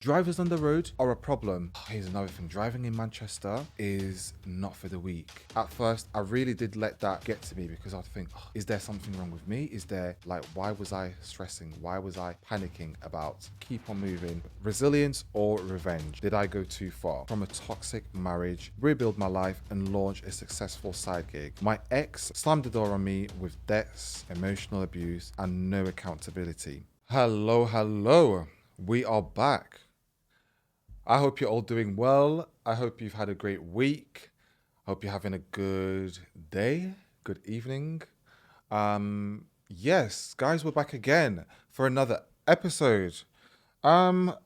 Drivers on the road are a problem. Here's another thing. Driving in Manchester is not for the weak. At first, I really did let that get to me because I'd think, "Oh, is there something wrong with me? Is there, why was I stressing? Why was I panicking about keep on moving? Resilience or revenge? Did I go too far? From a toxic marriage, rebuild my life and launch a successful side gig. My ex slammed the door on me with debts, emotional abuse, and no accountability. Hello, hello. We are back. I hope you're all doing well. I hope you've had a great week. I hope you're having a good day, good evening. Yes, guys, we're back again for another episode. Um,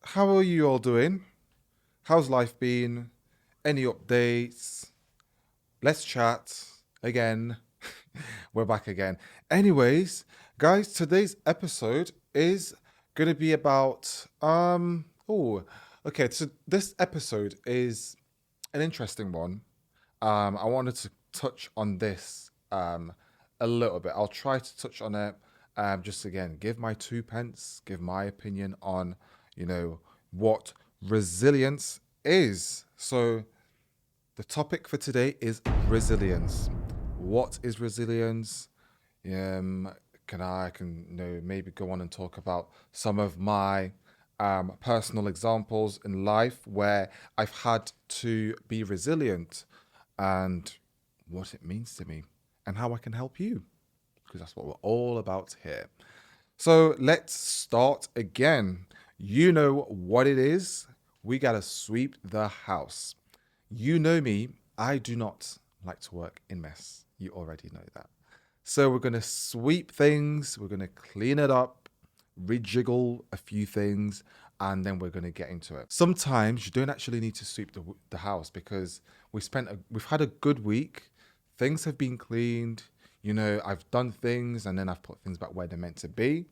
how are you all doing? How's life been? Any updates? Let's chat again. We're back again. Anyways, guys, today's episode is gonna be about okay, so this episode is an interesting one. I wanted to touch on this a little bit. I'll try to touch on it. Just again, give my two pence, give my opinion on, what resilience is. So the topic for today is resilience. What is resilience? Um, can maybe go on and talk about some of my personal examples in life where I've had to be resilient and what it means to me and how I can help you because that's what we're all about here. So let's start again. You know what it is. We got to sweep the house. You know me, I do not like to work in mess. You already know that. So we're going to sweep things, we're going to clean it up, rejiggle a few things, and then we're going to get into it. Sometimes you don't actually need to sweep the house because we've had a good week. Things have been cleaned. I've done things and then I've put things back where they're meant to be.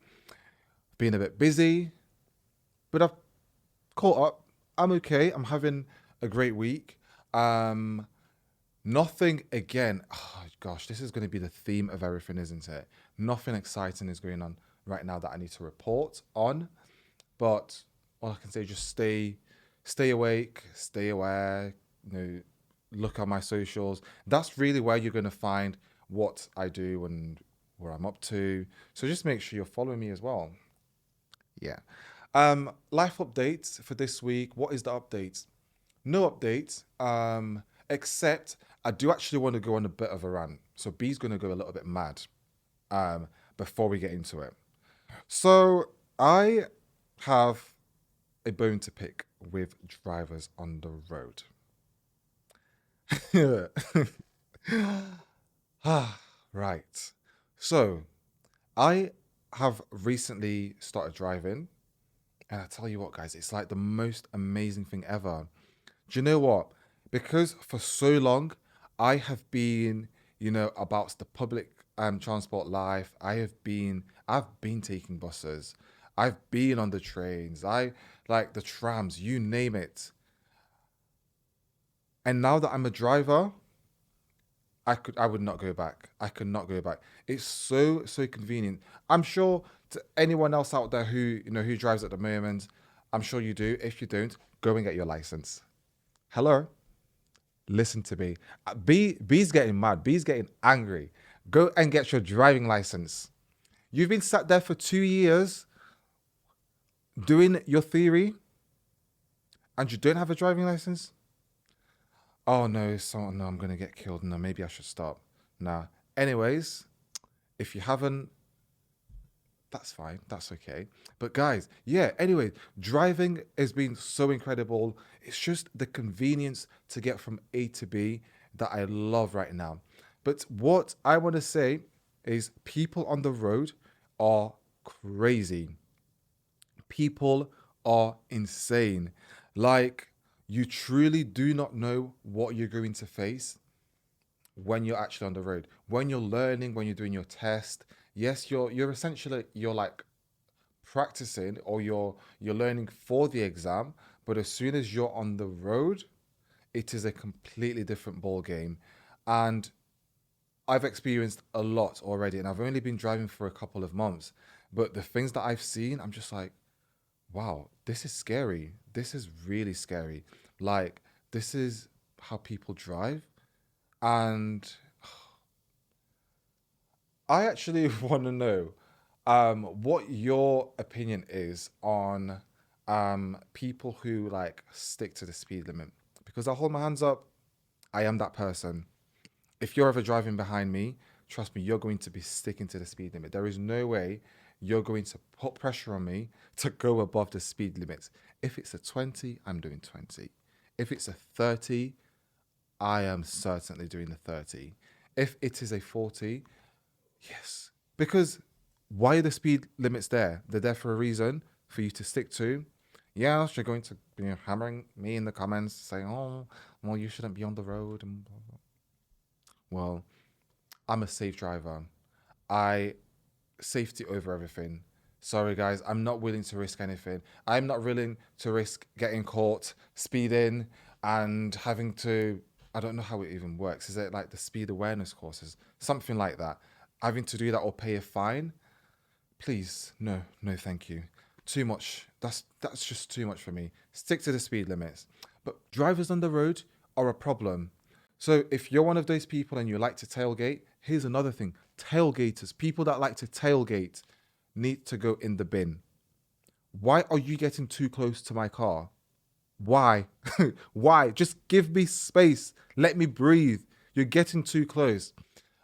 Been a bit busy, but I've caught up. I'm okay. I'm having a great week. Nothing again. Oh gosh, this is going to be the theme of everything, isn't it? Nothing exciting is going on right now that I need to report on. But all I can say is just stay awake, stay aware. Look at my socials. That's really where you're going to find what I do and where I'm up to. So just make sure you're following me as well. Yeah. Life updates for this week. What is the update? No update. Except I do actually want to go on a bit of a rant. So B's going to go a little bit mad before we get into it. So I have a bone to pick with drivers on the road. Right. So I have recently started driving. And I tell you what, guys, it's like the most amazing thing ever. Do you know what? Because for so long, I have been, about the public transport life. I've been taking buses. I've been on the trains. I like the trams, you name it. And now that I'm a driver, I would not go back. I could not go back. It's so convenient. I'm sure to anyone else out there who drives at the moment, I'm sure you do. If you don't, go and get your license. Hello, listen to me. B's getting mad. B's getting angry. Go and get your driving license. You've been sat there for 2 years doing your theory, and you don't have a driving license. Oh no, no, I'm gonna get killed. No, maybe I should stop. Nah. Anyways, if you haven't, that's fine. That's okay. But guys, yeah, anyway, driving has been so incredible. It's just the convenience to get from A to B that I love right now. But what I want to say is people on the road are crazy. People are insane. Like, you truly do not know what you're going to face when you're actually on the road. When you're learning, when you're doing your test, yes, you're essentially you're like practicing or you're learning for the exam, but as soon as you're on the road, it is a completely different ball game. And I've experienced a lot already, and I've only been driving for a couple of months. But the things that I've seen, I'm just like, wow, this is scary. This is really scary. Like, this is how people drive. And I actually want to know what your opinion is on people who like stick to the speed limit. Because I'll hold my hands up, I am that person. If you're ever driving behind me, trust me, you're going to be sticking to the speed limit. There is no way you're going to put pressure on me to go above the speed limits. If it's a 20, I'm doing 20. If it's a 30, I am certainly doing the 30. If it is a 40, yes. Because why are the speed limits there? They're there for a reason for you to stick to. Yes, you're going to be hammering me in the comments saying, oh, well, you shouldn't be on the road. And blah, blah. Well, I'm a safe driver. I safety over everything. Sorry, guys, I'm not willing to risk anything. I'm not willing to risk getting caught speeding and having to. I don't know how it even works. Is it like the speed awareness courses? Something like that. Having to do that or pay a fine? Please, no, no, thank you. Too much. That's just too much for me. Stick to the speed limits. But drivers on the road are a problem. So if you're one of those people and you like to tailgate, here's another thing. Tailgaters, people that like to tailgate, need to go in the bin. Why are you getting too close to my car? Why? Why? Just give me space. Let me breathe. You're getting too close.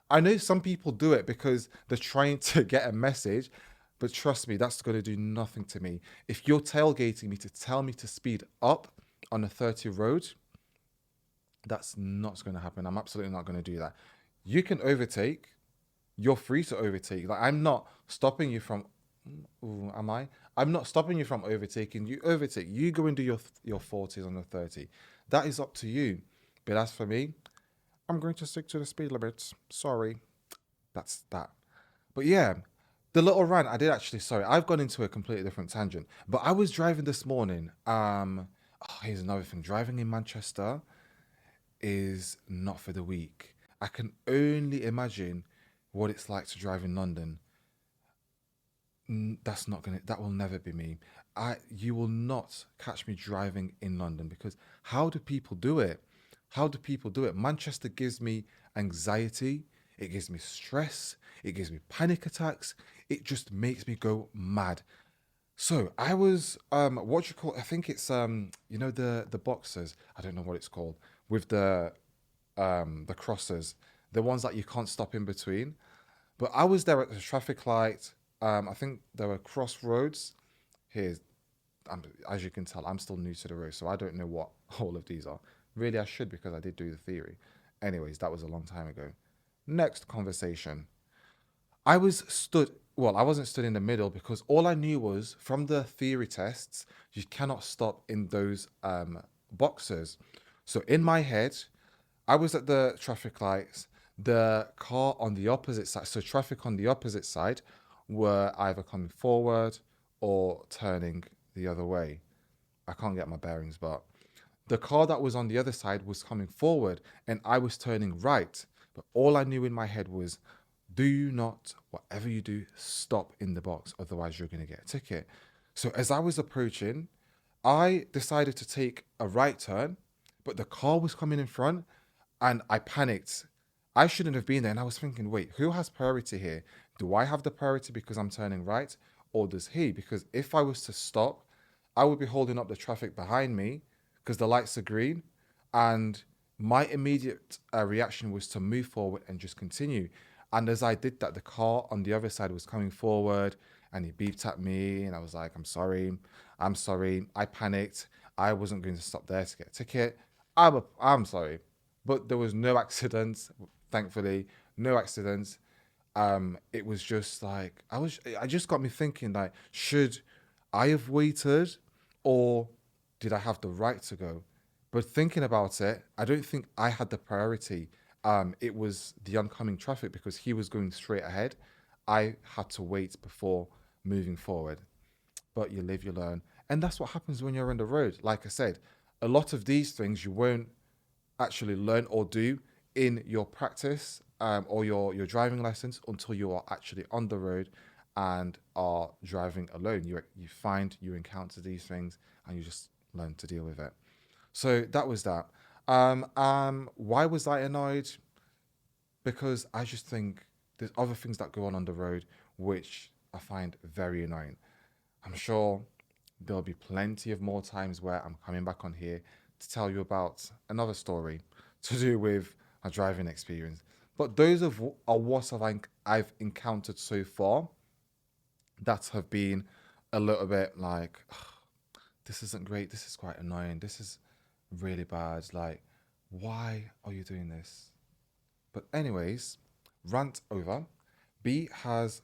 I know some people do it because they're trying to get a message, but trust me, that's going to do nothing to me. If you're tailgating me to tell me to speed up on a 30 road, that's not going to happen. I'm absolutely not going to do that. You can overtake. You're free to overtake. Like, I'm not stopping you from. Ooh, am I? I'm not stopping you from overtaking. You overtake. You go and do your 40s on the 30. That is up to you. But as for me, I'm going to stick to the speed limits. Sorry. That's that. But yeah, the little rant I did actually. Sorry, I've gone into a completely different tangent. But I was driving this morning. Here's another thing. Driving in Manchester is not for the weak. I can only imagine what it's like to drive in London. That's not gonna. That will never be me. You will not catch me driving in London because how do people do it? How do people do it? Manchester gives me anxiety. It gives me stress. It gives me panic attacks. It just makes me go mad. So I was what you call? I think it's the boxers. I don't know what it's called with the crossers, the ones that you can't stop in between. But I was there at the traffic light. I think there were crossroads. Here's, as you can tell, I'm still new to the road, so I don't know what all of these are. Really, I should because I did do the theory. Anyways, that was a long time ago. Next conversation. I was stood, well, I wasn't stood in the middle because all I knew was from the theory tests, you cannot stop in those boxes. So in my head, I was at the traffic lights. The car on the opposite side, so traffic on the opposite side, were either coming forward or turning the other way. I can't get my bearings, but the car that was on the other side was coming forward and I was turning right. But all I knew in my head was do not, whatever you do, stop in the box, otherwise, you're going to get a ticket. So as I was approaching, I decided to take a right turn, but the car was coming in front and I panicked. I shouldn't have been there. And I was thinking, wait, who has priority here? Do I have the priority because I'm turning right? Or does he? Because if I was to stop, I would be holding up the traffic behind me because the lights are green. And my immediate reaction was to move forward and just continue. And as I did that, the car on the other side was coming forward and he beeped at me. And I was like, I'm sorry. I'm sorry. I panicked. I wasn't going to stop there to get a ticket. I'm sorry. But there was no accidents, thankfully. No accidents. It was just like I just got me thinking like, should I have waited or did I have the right to go? But thinking about it, I don't think I had the priority. It was the oncoming traffic because he was going straight ahead. I had to wait before moving forward. But you live, you learn. And that's what happens when you're on the road. Like I said, a lot of these things you won't actually learn or do in your practice or your driving license until you are actually on the road and are driving alone. You encounter these things and you just learn to deal with it. So that was that. Why was I annoyed? Because I just think there's other things that go on the road which I find very annoying. I'm sure there'll be plenty of more times where I'm coming back on here to tell you about another story to do with a driving experience. But are what I've encountered so far that have been a little bit like, this isn't great. This is quite annoying. This is really bad. Like, why are you doing this? But, anyways, rant over. B has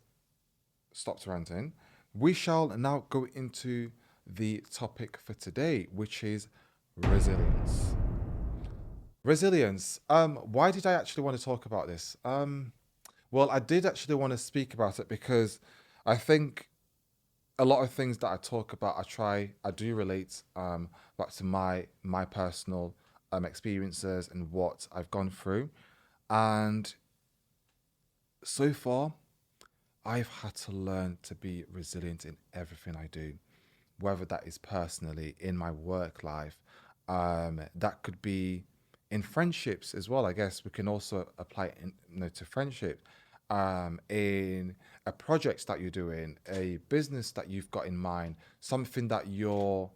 stopped ranting. We shall now go into the topic for today, which is resilience. Resilience. Why did I actually want to talk about this? Well, I did actually want to speak about it because I think a lot of things that I talk about, I do relate back to my personal experiences and what I've gone through, and so far, I've had to learn to be resilient in everything I do, whether that is personally in my work life, that could be in friendships as well. I guess we can also apply it to friendship, in a project that you're doing, a business that you've got in mind, something that you're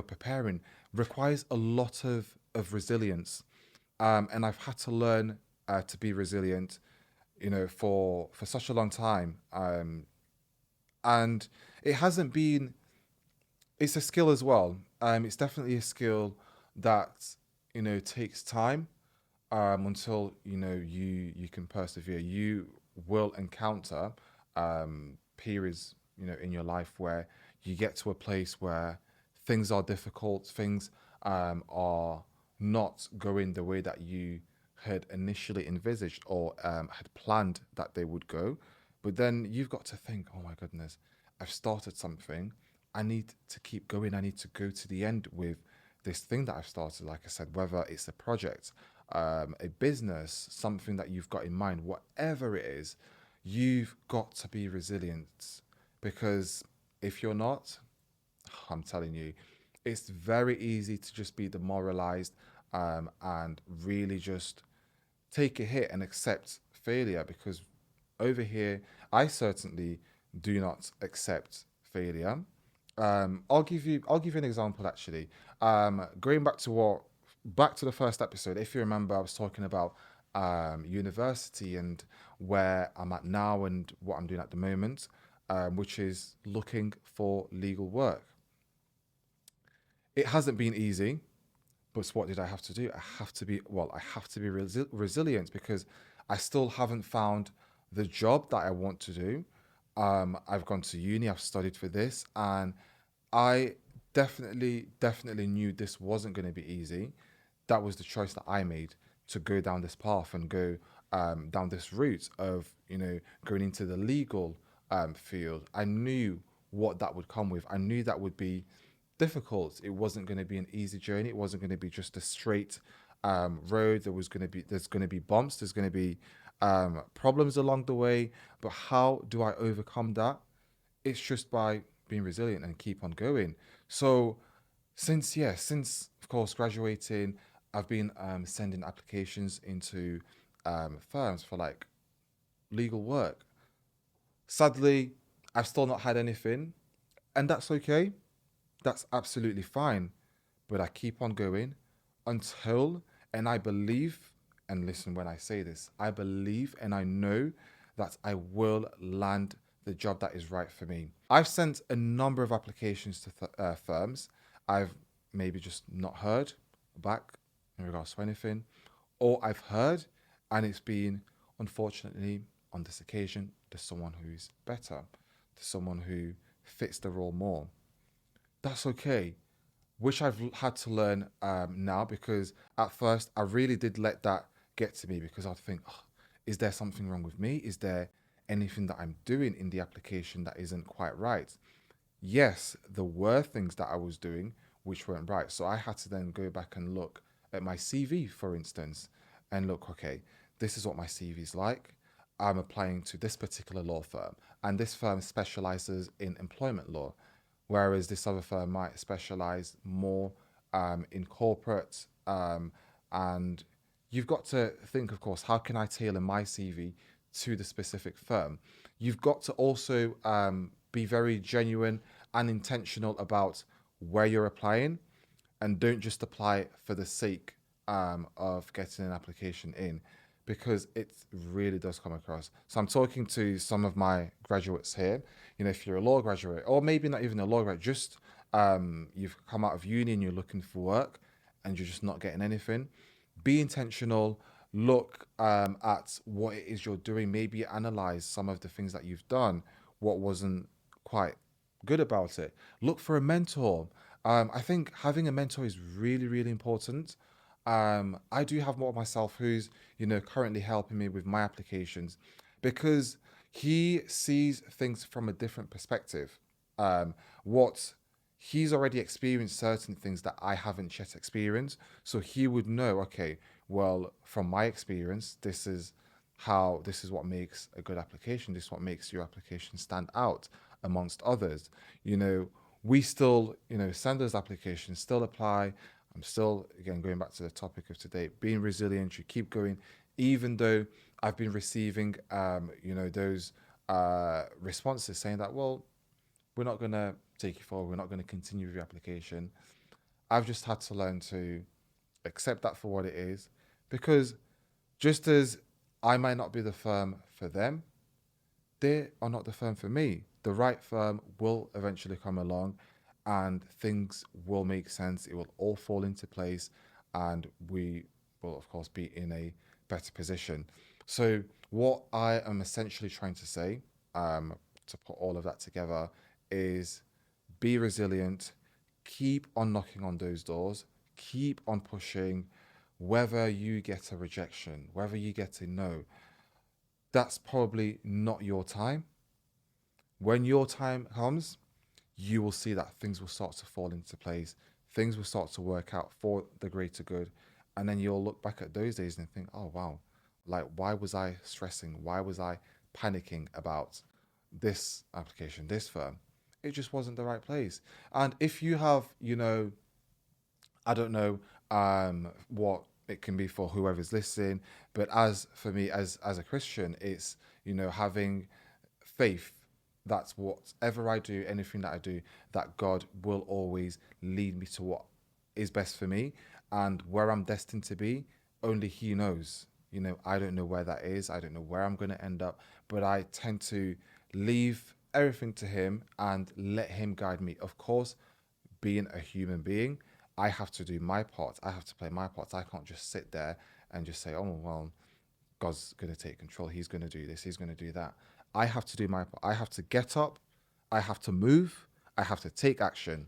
preparing requires a lot of resilience, and I've had to learn to be resilient, for such a long time. And it hasn't been. It's a skill as well. It's definitely a skill that takes time, until you can persevere. You will encounter periods in your life where you get to a place where things are difficult, things are not going the way that you had initially envisaged or had planned that they would go. But then you've got to think, oh my goodness, I've started something. I need to keep going. I need to go to the end with this thing that I've started. Like I said, whether it's a project, a business, something that you've got in mind, whatever it is, you've got to be resilient, because if you're not, I'm telling you, it's very easy to just be demoralized, and really just take a hit and accept failure, because over here, I certainly do not accept failure. I'll give you an example actually. Going back to the first episode, if you remember, I was talking about university and where I'm at now and what I'm doing at the moment, which is looking for legal work. It hasn't been easy, but what did I have to do? I have to be resilient, because I still haven't found the job that I want to do. I've gone to uni, I've studied for this, and I definitely knew this wasn't going to be easy. That was the choice that I made, to go down this path and go down this route of, going into the legal field. I knew what that would come with. I knew that would be difficult. It wasn't going to be an easy journey. It wasn't going to be just a straight road. There's going to be bumps. There's going to be problems along the way. But how do I overcome that? It's just by being resilient and keep on going. So since of course graduating, I've been sending applications into firms for like legal work. Sadly, I've still not had anything, and that's okay. That's absolutely fine. But I keep on going until, and I believe, and listen when I say this, I believe and I know that I will land the job that is right for me. I've sent a number of applications to firms. I've maybe just not heard back in regards to anything, or I've heard and it's been, unfortunately, on this occasion, there's someone who's better, there's someone who fits the role more. That's okay, which I've had to learn now, because at first I really did let that get to me, because I'd think, oh, is there something wrong with me? Is there anything that I'm doing in the application that isn't quite right? Yes, there were things that I was doing which weren't right. So I had to then go back and look at my CV, for instance, and look, okay, this is what my CV is like. I'm applying to this particular law firm, and this firm specializes in employment law, whereas this other firm might specialize more in corporate. And you've got to think, of course, how can I tailor my CV to the specific firm? You've got to also be very genuine and intentional about where you're applying, and don't just apply for the sake of getting an application in, because it really does come across. So I'm talking to some of my graduates here. If you're a law graduate, or maybe not even a law graduate, just you've come out of uni and you're looking for work and you're just not getting anything, be intentional. Look at what it is you're doing. Maybe analyze some of the things that you've done, what wasn't quite good about it. Look for a mentor. I think having a mentor is really, really important. I do have more of myself who's, currently helping me with my applications, because he sees things from a different perspective. What he's already experienced certain things that I haven't yet experienced. So he would know, okay, well, from my experience, this is what makes a good application. This is what makes your application stand out amongst others. You know, we still, send those applications, still apply. I'm still, again, going back to the topic of today, being resilient. You keep going, even though I've been receiving, those responses saying that, well, we're not going to take you forward. We're not going to continue with your application. I've just had to learn to accept that for what it is, because just as I might not be the firm for them, they are not the firm for me. The right firm will eventually come along and things will make sense. It will all fall into place and we will, of course, be in a better position. So, what I am essentially trying to say, to put all of that together, is be resilient, keep on knocking on those doors, keep on pushing. Whether you get a rejection, whether you get a no, that's probably not your time. When your time comes, you will see that things will start to fall into place. Things will start to work out for the greater good. And then you'll look back at those days and think, oh, wow, like, why was I stressing? Why was I panicking about this application, this firm? It just wasn't the right place. And if you have, I don't know what it can be for whoever's listening, but as for me, as a Christian, it's having faith. That's whatever I do, anything that I do, that God will always lead me to what is best for me, and where I'm destined to be. Only He knows. I don't know where that is. I don't know where I'm going to end up, but I tend to leave everything to Him and let Him guide me. Of course, being a human being, I have to do my part. I have to play my part. I can't just sit there and just say, oh, well, God's going to take control. He's going to do this. He's going to do that. I have to do my part. I have to get up. I have to move. I have to take action.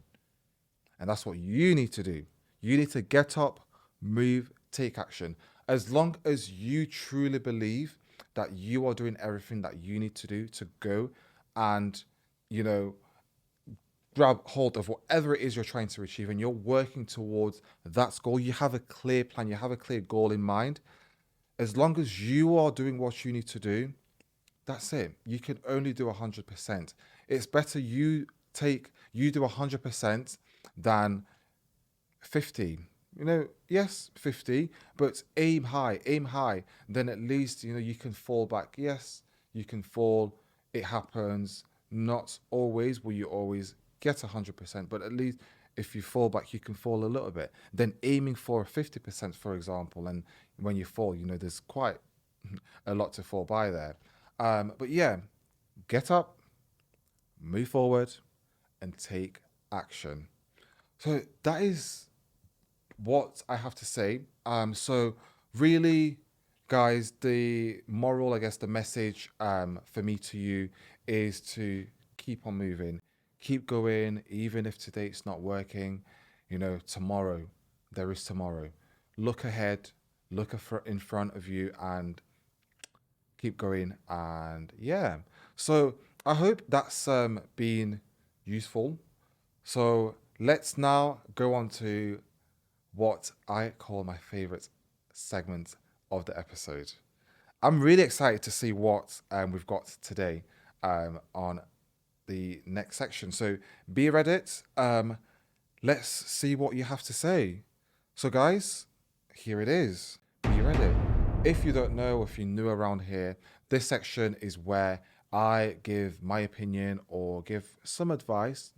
And that's what you need to do. You need to get up, move, take action. As long as you truly believe that you are doing everything that you need to do to go and, grab hold of whatever it is you're trying to achieve, and you're working towards that goal, you have a clear plan, you have a clear goal in mind. As long as you are doing what you need to do, that's it. You can only do 100%. It's better you do 100% than 50. Yes, 50, but aim high. Then at least, you can fall back. Yes, you can fall. It happens. Not always will you always get 100%, but at least if you fall back, you can fall a little bit. Then aiming for 50%, for example, and when you fall, there's quite a lot to fall by there. But yeah, get up, move forward, and take action. So that is what I have to say. So really, guys, the moral, I guess, the message for me to you is to keep on moving, keep going, even if today it's not working. Tomorrow, there is tomorrow. Look ahead, in front of you, and keep going. And yeah, so I hope that's been useful. So let's now go on to what I call my favorite segment of the episode. I'm really excited to see what we've got today on the next section. So be Reddit. Let's see what you have to say. So, guys, here it is. Be Reddit. If you don't know, if you're new around here, this section is where I give my opinion or give some advice,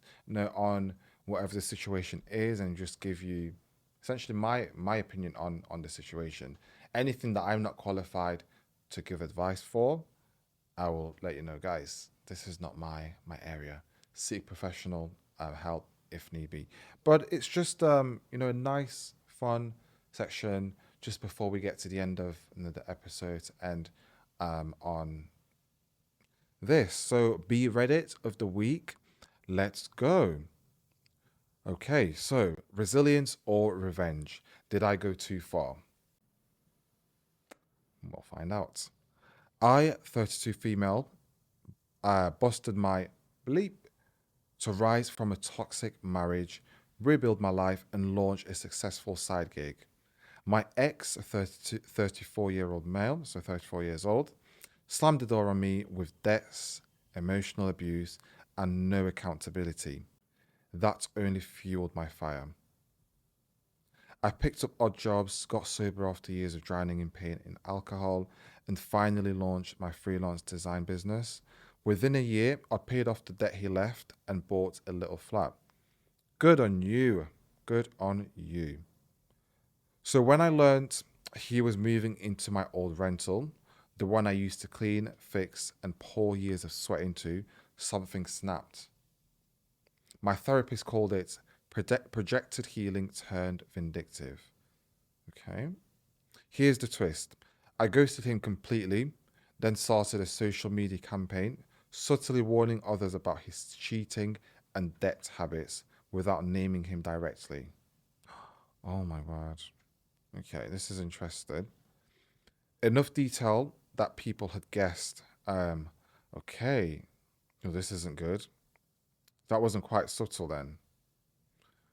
on whatever the situation is, and just give you essentially my opinion on the situation. Anything that I'm not qualified to give advice for, I will let you know, guys. This is not my area. Seek professional help if need be. But it's just a nice, fun section just before we get to the end of the episode and on this. So be Reddit of the week. Let's go. Okay, so resilience or revenge? Did I go too far? We'll find out. I, 32 female, busted my bleep to rise from a toxic marriage, rebuild my life, and launch a successful side gig. My ex, a 34-year-old male, so 34 years old, slammed the door on me with debts, emotional abuse, and no accountability. That only fueled my fire. I picked up odd jobs, got sober after years of drowning in pain in alcohol, and finally launched my freelance design business. Within a year, I paid off the debt he left and bought a little flat. Good on you. Good on you. So when I learned he was moving into my old rental, the one I used to clean, fix, and pour years of sweat into, something snapped. My therapist called it projected healing turned vindictive. Okay. Here's the twist. I ghosted him completely, then started a social media campaign, subtly warning others about his cheating and debt habits without naming him directly. Oh my word. Okay, this is interesting. Enough detail that people had guessed. Okay, no, this isn't good. That wasn't quite subtle then.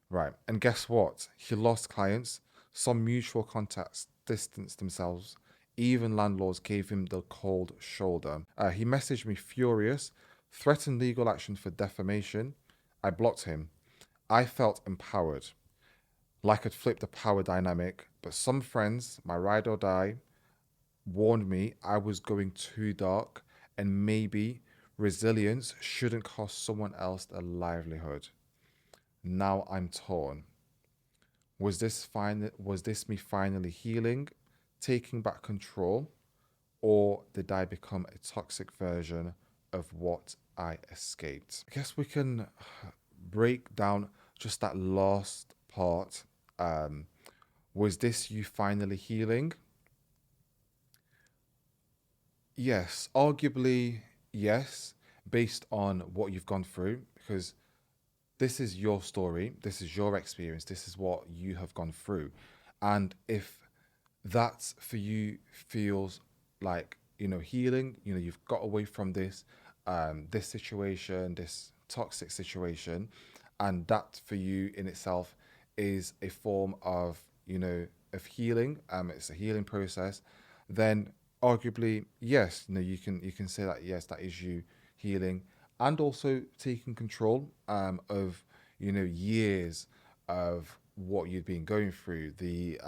Right, and guess what? He lost clients. Some mutual contacts distanced themselves. Even landlords gave him the cold shoulder. He messaged me furious, threatened legal action for defamation. I blocked him. I felt empowered, like I'd flipped the power dynamic, but some friends, my ride or die, warned me I was going too dark and maybe resilience shouldn't cost someone else a livelihood. Now I'm torn. Was this me finally healing, taking back control, or did I become a toxic version of what I escaped? I guess we can break down just that last part. Was this you finally healing? Yes, arguably yes, based on what you've gone through, because this is your story, this is your experience, this is what you have gone through. And if that for you feels like, healing, you've got away from this situation, this toxic situation, and that for you in itself is a form of, of healing, it's a healing process, then arguably, yes, you can say that yes, that is you healing and also taking control of years of what you'd been going through, the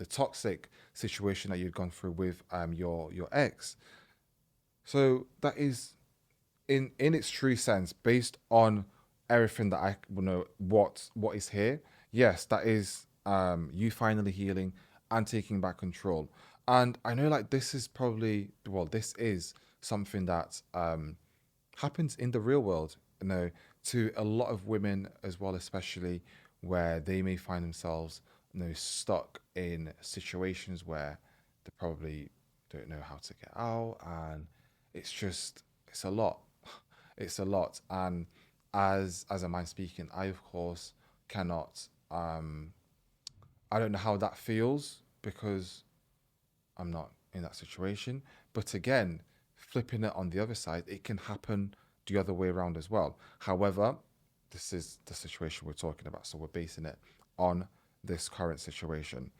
toxic situation that you'd gone through with your ex. So that is in its true sense, based on everything that I know what is here. Yes, that is you finally healing and taking back control. And I know like this is probably this is something that happens in the real world, to a lot of women as well, especially where they may find themselves, stuck in situations where they probably don't know how to get out, and it's a lot. It's a lot, and as a man speaking, I of course cannot. I don't know how that feels because I'm not in that situation. But again, flipping it on the other side, it can happen the other way around as well. However, this is the situation we're talking about, so we're basing it on this current situation,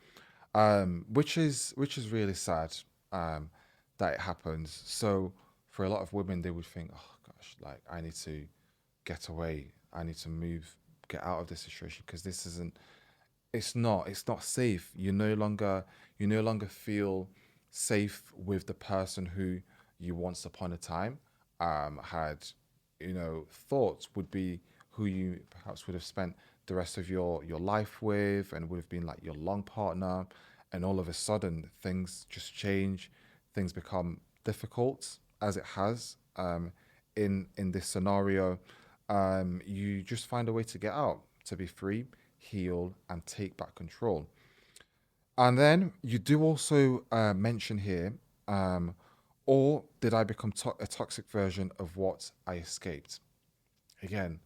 which is really sad. that it happens. So for a lot of women, they would think, oh gosh, like I need to get away. I need to move, get out of this situation because this isn't. It's not safe. You no longer feel safe with the person who you once upon a time had, thoughts would be who you perhaps would have spent the rest of your life with and would have been like your long partner, and all of a sudden things just change, things become difficult as it has in this scenario. You just find a way to get out, to be free, heal, and take back control. And then you do also mention here, or did I become a toxic version of what I escaped? Again,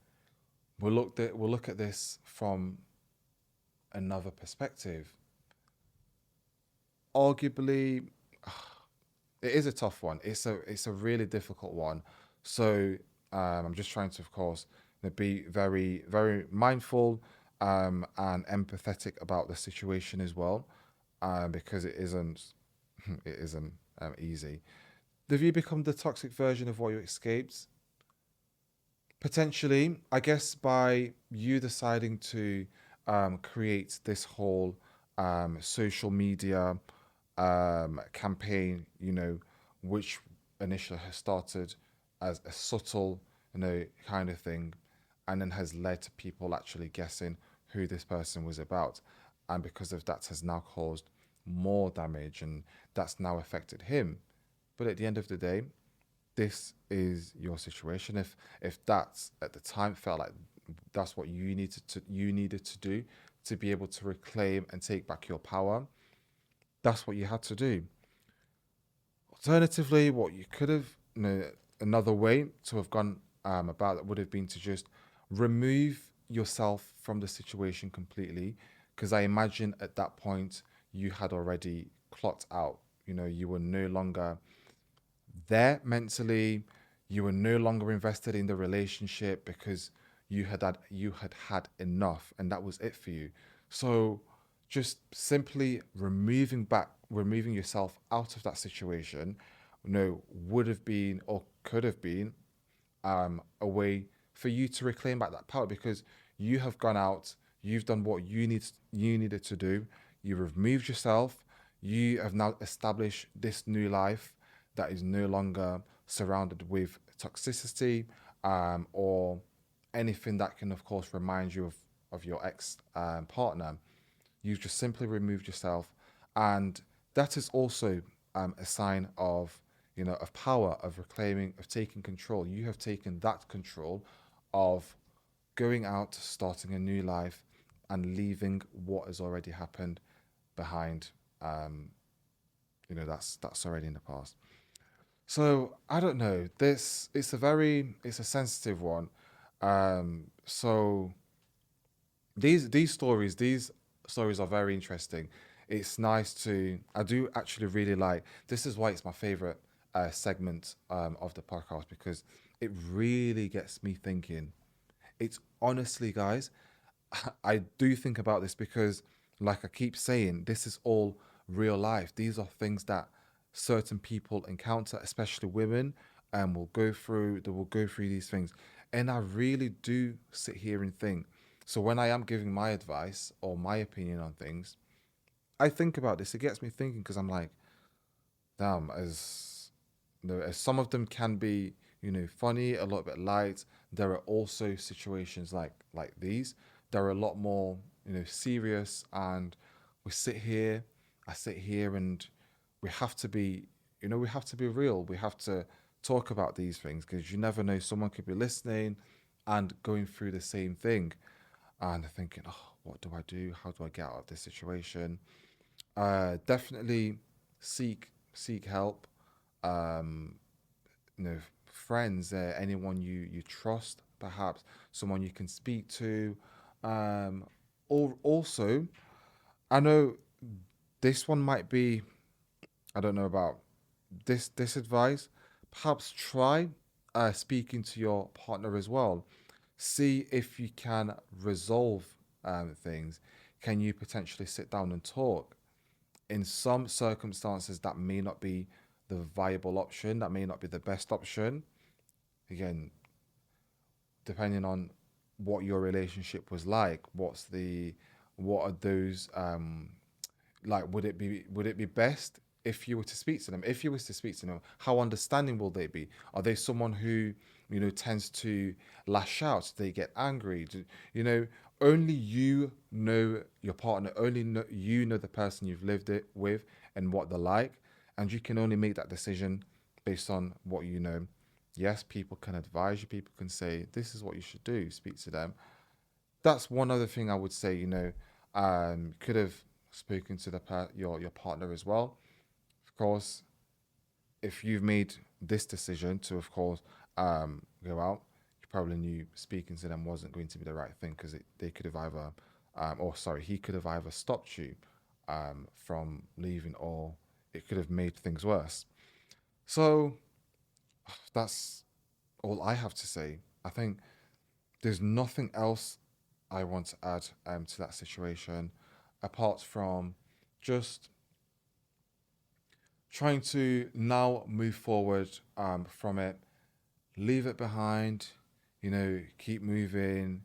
we'll look at this from another perspective. Arguably, it is a tough one. It's a really difficult one. So I'm just trying to, of course, be very very mindful and empathetic about the situation as well, because it isn't easy. Have you become the toxic version of what you escaped? Potentially, I guess by you deciding to create this whole social media campaign, which initially has started as a subtle, kind of thing, and then has led to people actually guessing who this person was about. And because of that, has now caused more damage and that's now affected him. But at the end of the day, this is your situation. If that's at the time felt like that's what you needed to do to be able to reclaim and take back your power, that's what you had to do. Alternatively, what you could have, another way to have gone about it would have been to just remove yourself from the situation completely. Because I imagine at that point you had already clocked out. You were no longer there mentally. You were no longer invested in the relationship because you had enough, and that was it for you. So just simply removing yourself out of that situation, would have been or could have been a way for you to reclaim back that power, because you have gone out, you've done what you needed to do, you removed yourself, you have now established this new life that is no longer surrounded with toxicity or anything that can, of course, remind you of your ex partner. You've just simply removed yourself, and that is also a sign of of power, of reclaiming, of taking control. You have taken that control of going out, starting a new life, and leaving what has already happened behind. Um, that's already in the past. So I don't know. This it's a sensitive one. So these stories are very interesting. It's nice to. I do actually really like. This is why it's my favorite segment of the podcast, because it really gets me thinking. It's honestly, guys, I do think about this because, like I keep saying, this is all real life. These are things that certain people encounter, especially women, and will go through. They will go through these things, and I really do sit here and think. So when I am giving my advice or my opinion on things, I think about this. It gets me thinking because I'm like, damn, as some of them can be, funny, a little bit light, there are also situations like these. There are a lot more, serious, and we sit here, I sit here, and we have to be, we have to be real. We have to talk about these things because you never know, someone could be listening and going through the same thing and thinking, oh, what do I do? How do I get out of this situation? Definitely seek help. Um, Friends, anyone you trust, perhaps someone you can speak to. Or also, I know this one might be. I don't know about this advice. Perhaps try speaking to your partner as well. See if you can resolve things. Can you potentially sit down and talk? In some circumstances, that may not be the viable option. That may not be the best option. Again, depending on what your relationship was like, what are those like would it be best if you were to speak to them, if you was to speak to them, how understanding will they be? Are they someone who tends to lash out, they get angry? You know Only you know your partner, only you know the person you've lived it with and what they're like, and you can only make that decision based on what you know. Yes, people can advise you, people can say this is what you should do, speak to them. That's one other thing I would say. Could have spoken to your partner as well. Of course, if you've made this decision to, of course, go out, you probably knew speaking to them wasn't going to be the right thing, because they could have either, or sorry, he could have either stopped you from leaving, or it could have made things worse. So that's all I have to say. I think there's nothing else I want to add to that situation, apart from just trying to now move forward from it, leave it behind, keep moving.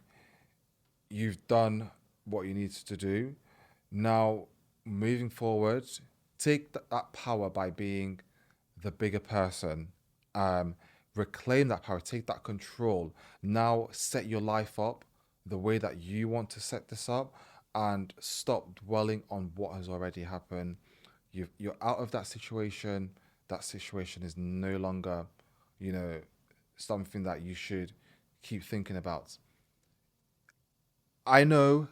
You've done what you need to do. Now, moving forward, take that power by being the bigger person. Um, Reclaim that power, take that control. Now, set your life up the way that you want to set this up, and stop dwelling on what has already happened. You're out of that situation. That situation is no longer, you know, something that you should keep thinking about. I know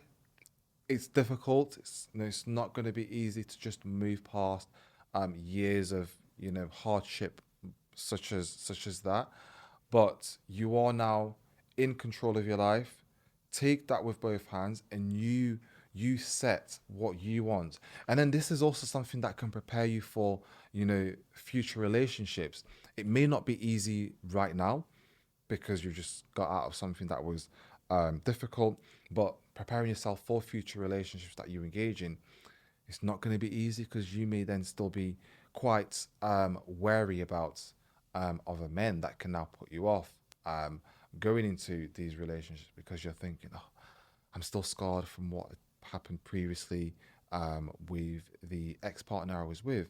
it's difficult. It's not going to be easy to just move past years of hardship, such as that. But you are now in control of your life. Take that with both hands, and you set what you want. And then this is also something that can prepare you for future relationships. It may not be easy right now, because you just got out of something that was difficult. But preparing yourself for future relationships that you engage in, it's not going to be easy, because you may then still be quite wary about other men that can now put you off going into these relationships, because you're thinking, oh, I'm still scarred from what happened previously with the ex partner I was with,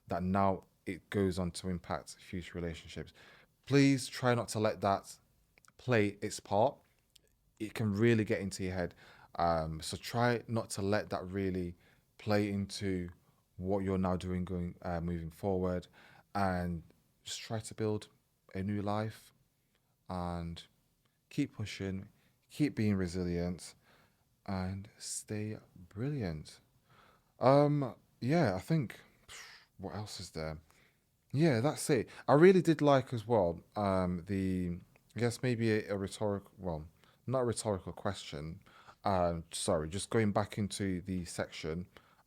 that now it goes on to impact future relationships. Please try not to let that play its part. It can really get into your head. So try not to let that really play into what you're now doing, going moving forward, and just try to build a new life, and keep pushing, keep being resilient, and stay brilliant. Yeah, I think, what else is there? Yeah, that's it. I really did like as well. I guess maybe a rhetorical, well, not a rhetorical question. Sorry, just going back into the section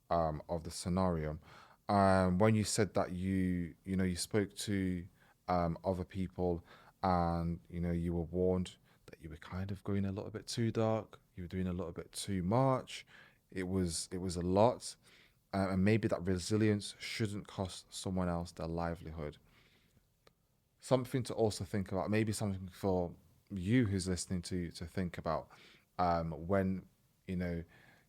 of the scenario. When you said that you spoke to other people, and you were warned that you were kind of going a little bit too dark. You were doing a little bit too much. It was a lot, and maybe that resilience shouldn't cost someone else their livelihood. Something to also think about, maybe something for you who's listening to think about, when you know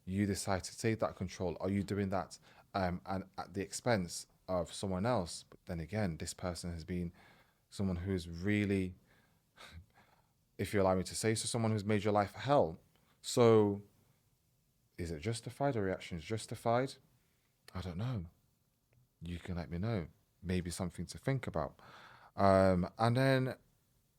you decide to take that control. Are you doing that and at the expense of someone else? But then again, this person has been someone who's really, if you allow me to say so, someone who's made your life hell. So is it justified? Or reaction is justified? I don't know. You can let me know. Maybe something to think about. And then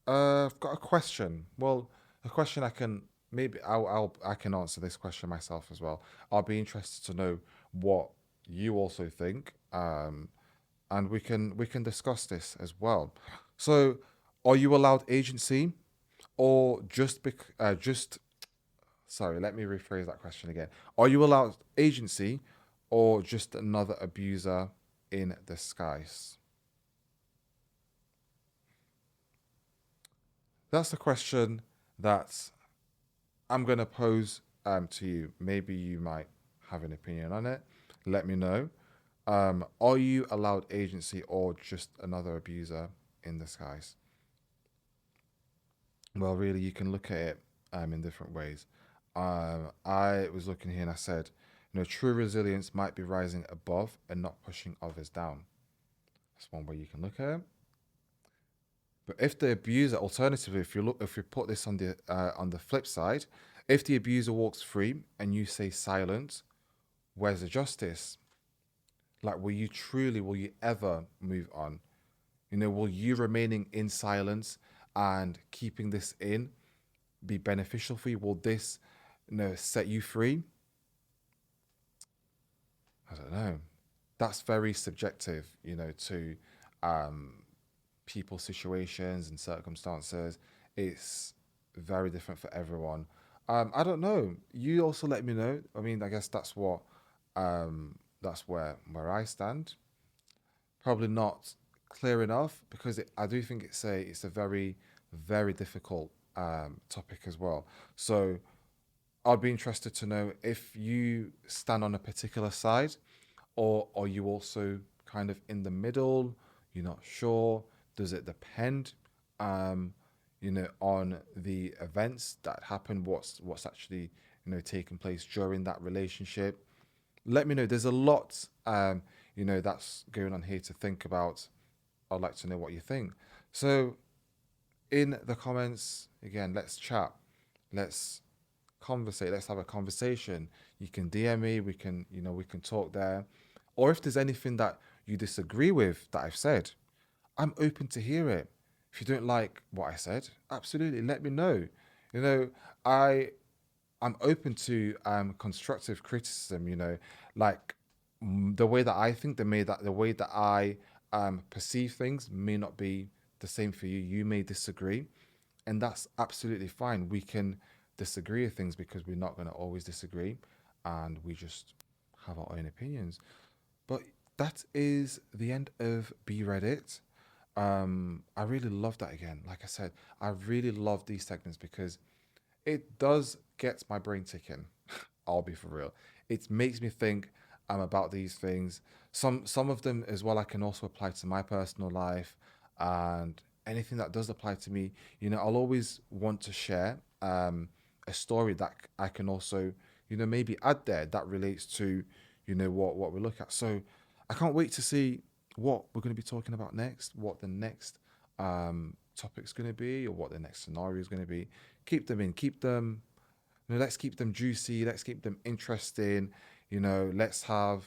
I've got a question. Well, a question I can, maybe I can answer this question myself as well. I'll be interested to know what you also think, and we can discuss this as well. So, are you allowed agency, or just sorry? Let me rephrase that question again. Are you allowed agency, or just another abuser in disguise? That's the question that I'm going to pose to you. Maybe you might have an opinion on it. Let me know. Are you allowed agency or just another abuser in disguise? Well, really, you can look at it in different ways. I was looking here and I said, true resilience might be rising above and not pushing others down. That's one way you can look at it. But if the abuser, alternatively, if you put this on the flip side, if the abuser walks free and you say silent, where's the justice? Like, will you ever move on? Will you remaining in silence and keeping this in be beneficial for you? Will this, set you free? I don't know. That's very subjective, to um, people's situations and circumstances. It's very different for everyone. I don't know. You also let me know. I mean, I guess that's where I stand. Probably not clear enough because I do think it's a very very difficult topic as well. So I'd be interested to know if you stand on a particular side, or are you also kind of in the middle? You're not sure. Does it depend, um, on the events that happen? What's actually taking place during that relationship? Let me know. There's a lot, that's going on here to think about. I'd like to know what you think. So in the comments, again, let's chat. Let's conversate. Let's have a conversation. You can DM me. We can talk there. Or if there's anything that you disagree with that I've said, I'm open to hear it. If you don't like what I said, absolutely let me know. You know, I I'm open to constructive criticism. Like the way that I think, the way that I perceive things may not be the same for you. You may disagree, and that's absolutely fine. We can disagree with things because we're not going to always disagree, and we just have our own opinions. But that is the end of Be Reddit. I really love that again. Like I said, I really love these segments because it does get my brain ticking. I'll be for real. It makes me think about these things. Some of them as well I can also apply to my personal life, and anything that does apply to me, I'll always want to share a story that I can also, maybe add there that relates to, what we look at. So I can't wait to see what we're going to be talking about next, what the next topic's going to be, or what the next scenario is going to be. Keep them in, keep them, let's keep them juicy, let's keep them interesting, let's have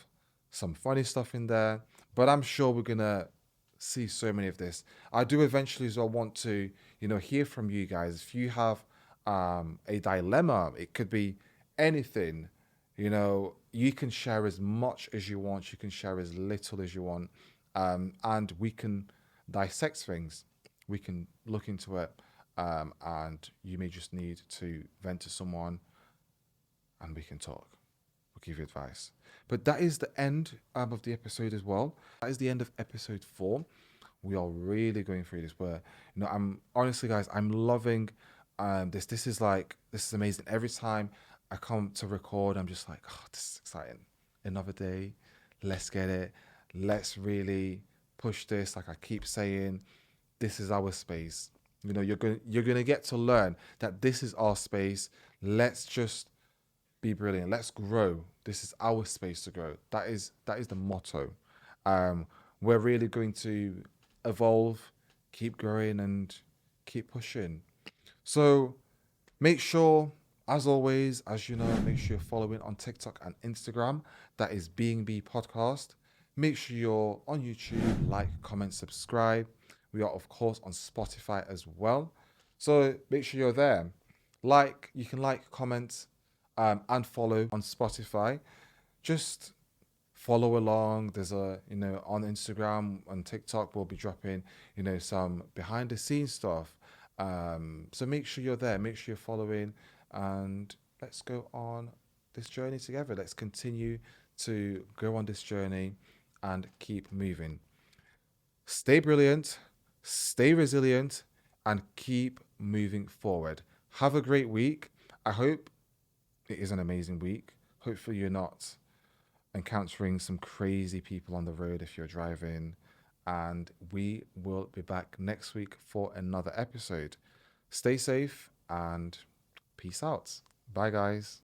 some funny stuff in there. But I'm sure we're going to see so many of this. I do eventually as well want to, hear from you guys. If you have a dilemma, it could be anything, you can share as much as you want, you can share as little as you want, and we can dissect things. We can look into it, and you may just need to vent to someone, and we can talk. We'll give you advice. But that is the end of the episode as well. That is the end of episode 4. We are really going through this. Where I'm honestly, guys, I'm loving this. This is amazing. Every time I come to record, I'm just like, oh, this is exciting. Another day. Let's get it. Let's really push this. Like I keep saying, this is our space. You're gonna get to learn that this is our space. Let's just be brilliant. Let's grow. This is our space to grow. That is the motto. Um, we're really going to evolve, keep growing, and keep pushing. So make sure, as always, as you know, make sure you're following on TikTok and Instagram. That is Being B Podcast. Make sure you're on YouTube, like, comment, subscribe. We are, of course, on Spotify as well. So make sure you're there. You can like, comment, and follow on Spotify. Just follow along. There's on Instagram and TikTok, we'll be dropping, some behind the scenes stuff. So make sure you're there. Make sure you're following, and let's go on this journey together. Let's continue to go on this journey and keep moving. Stay brilliant, stay resilient, and keep moving forward. Have a great week. I hope it is an amazing week. Hopefully, you're not encountering some crazy people on the road if you're driving. And we will be back next week for another episode. Stay safe and peace out. Bye, guys.